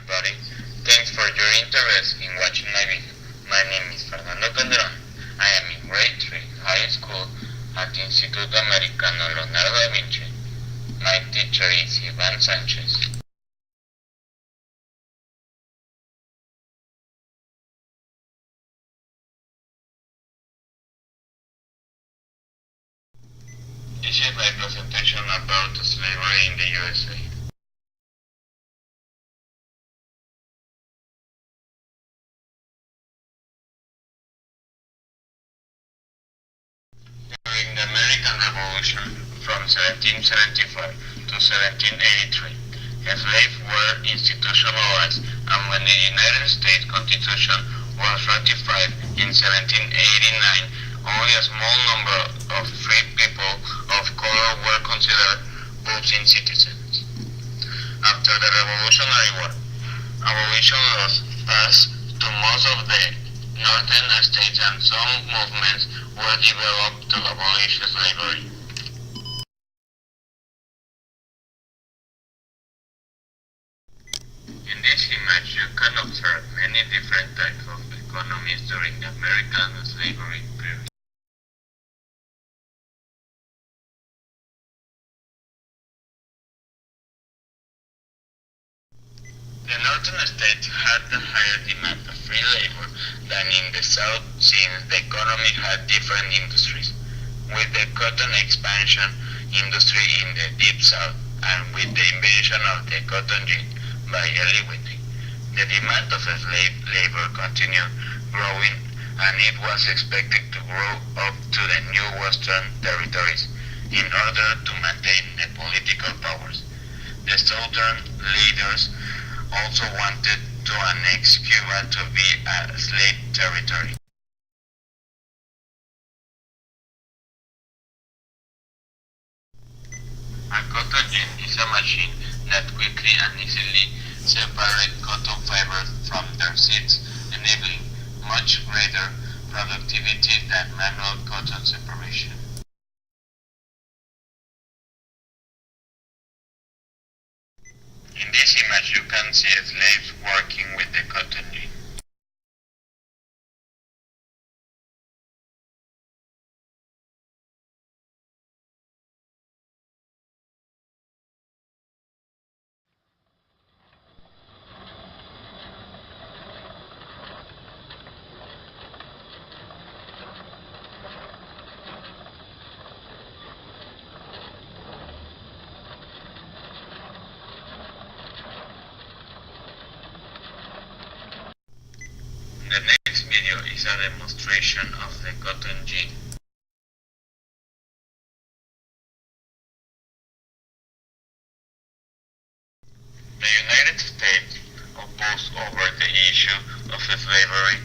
everybody. Thanks for your interest in watching my video. My name is Fernando Calderon. I am in grade 3 high school at Instituto Americano Leonardo da Vinci. My teacher is Ivan Sanchez. This is my presentation about slavery in the USA. During the American Revolution from 1775 to 1783, slaves were institutionalized, and when the United States Constitution was ratified in 1789, only a small number of free people of color were considered voting citizens. After the Revolutionary War, abolition laws passed to most of the northern states, and some movements were developed to abolish slavery. In this image, you can observe many different types of economies during the American slavery period. The northern states had a higher demand of free labor than in the south, since the economy had different industries, with the cotton expansion industry in the deep south and with the invention of the cotton gin by early Whitney. The demand of slave labor continued growing, and it was expected to grow up to the new western territories in order to maintain the political powers. The southern leaders also wanted to annex Cuba to be a slave territory. A cotton gin is a machine that quickly and easily separates cotton fibers from their seeds, enabling much greater productivity than manual cotton separation. In this image, you can see slaves working with the cotton gin. The next video is a demonstration of the cotton gin. The United States opposed over the issue of slavery,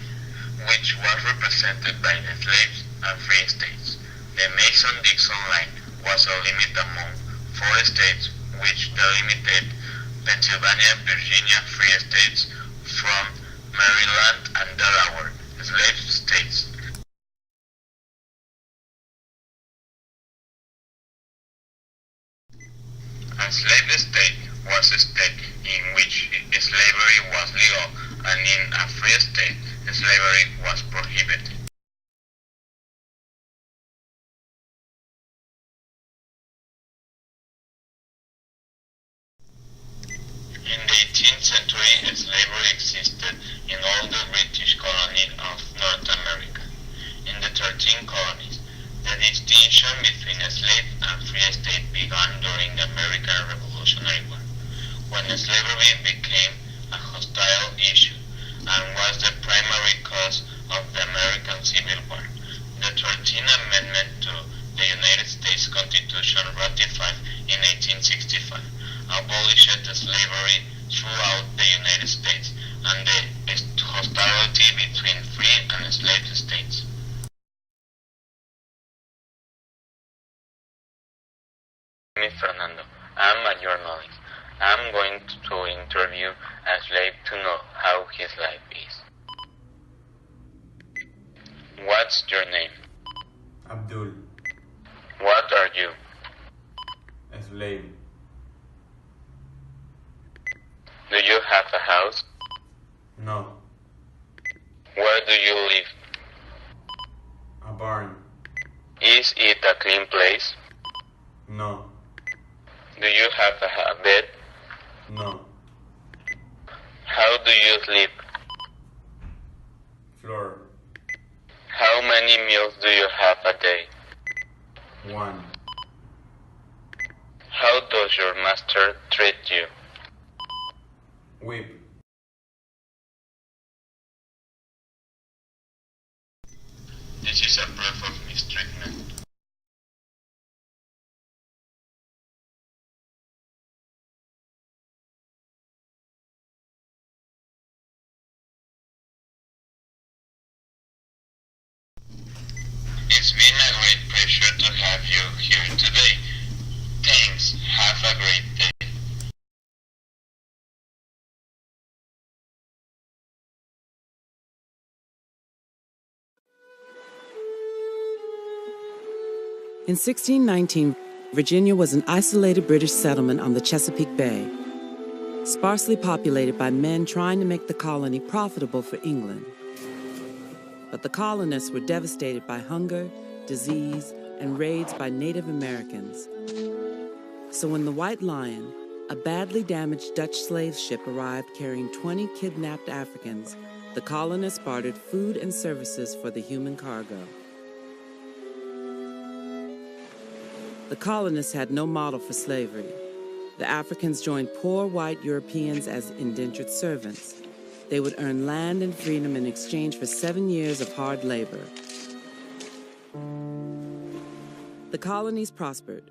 which was represented by the slaves and free states. The Mason-Dixon line was a limit among 4 states, which delimited Pennsylvania and Virginia free states from Maryland and Delaware, slave states. A slave state was a state in which slavery was legal, and in a free state, slavery was prohibited. In the 18th century, slavery existed in all the British colonies of North America. In the 13 colonies, the distinction between a slave and free state began during the American Revolutionary War, when slavery became a hostile issue and was the primary cause of the American Civil War. The 13th Amendment to the United States Constitution, ratified in 1865, abolished slavery throughout the United States and the hostility between free and slave states. My name is Fernando. I'm a journalist. I'm going to interview a slave to know how his life is. What's your name? Abdul. What are you? A slave. Do you have a house? No. Where do you live? A barn. Is it a clean place? No. Do you have a bed? No. How do you sleep? Floor. How many meals do you have a day? 1. How does your master treat you? Whip. This is a proof of mistreatment. It's been a great pleasure to have you here today. Thanks. Have a great day. In 1619, Virginia was an isolated British settlement on the Chesapeake Bay, sparsely populated by men trying to make the colony profitable for England. But the colonists were devastated by hunger, disease, and raids by Native Americans. So when the White Lion, a badly damaged Dutch slave ship, arrived carrying 20 kidnapped Africans, the colonists bartered food and services for the human cargo. The colonists had no model for slavery. The Africans joined poor white Europeans as indentured servants. They would earn land and freedom in exchange for 7 years of hard labor. The colonies prospered,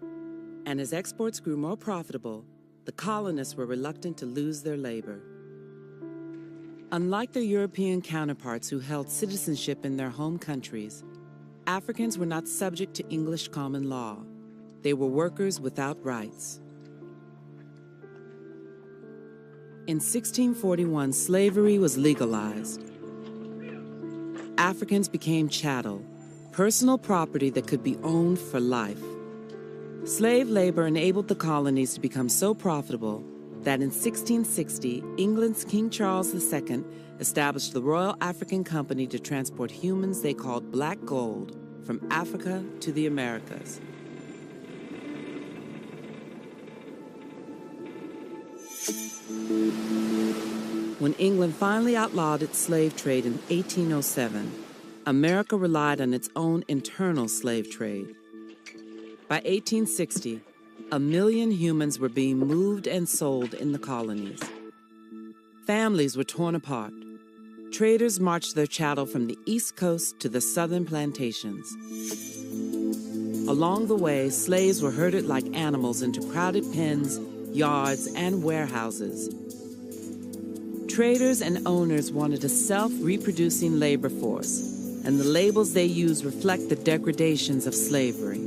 and as exports grew more profitable, the colonists were reluctant to lose their labor. Unlike their European counterparts who held citizenship in their home countries, Africans were not subject to English common law. They were workers without rights. In 1641, slavery was legalized. Africans became chattel, personal property that could be owned for life. Slave labor enabled the colonies to become so profitable that in 1660, England's King Charles II established the Royal African Company to transport humans they called black gold from Africa to the Americas. When England finally outlawed its slave trade in 1807, America relied on its own internal slave trade. By 1860, 1 million humans were being moved and sold in the colonies. Families were torn apart. Traders marched their chattel from the East Coast to the southern plantations. Along the way, slaves were herded like animals into crowded pens, yards, and warehouses. Traders and owners wanted a self-reproducing labor force, and the labels they used reflect the degradations of slavery.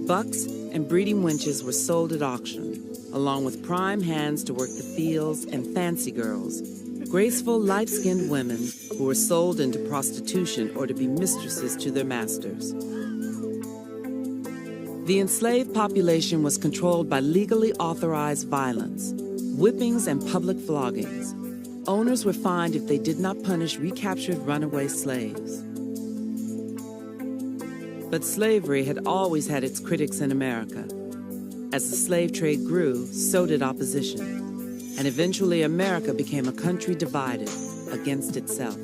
Bucks and breeding wenches were sold at auction, along with prime hands to work the fields and fancy girls, graceful, light-skinned women who were sold into prostitution or to be mistresses to their masters. The enslaved population was controlled by legally authorized violence, whippings and public floggings. Owners were fined if they did not punish recaptured runaway slaves. But slavery had always had its critics in America. As the slave trade grew, so did opposition. And eventually America became a country divided against itself.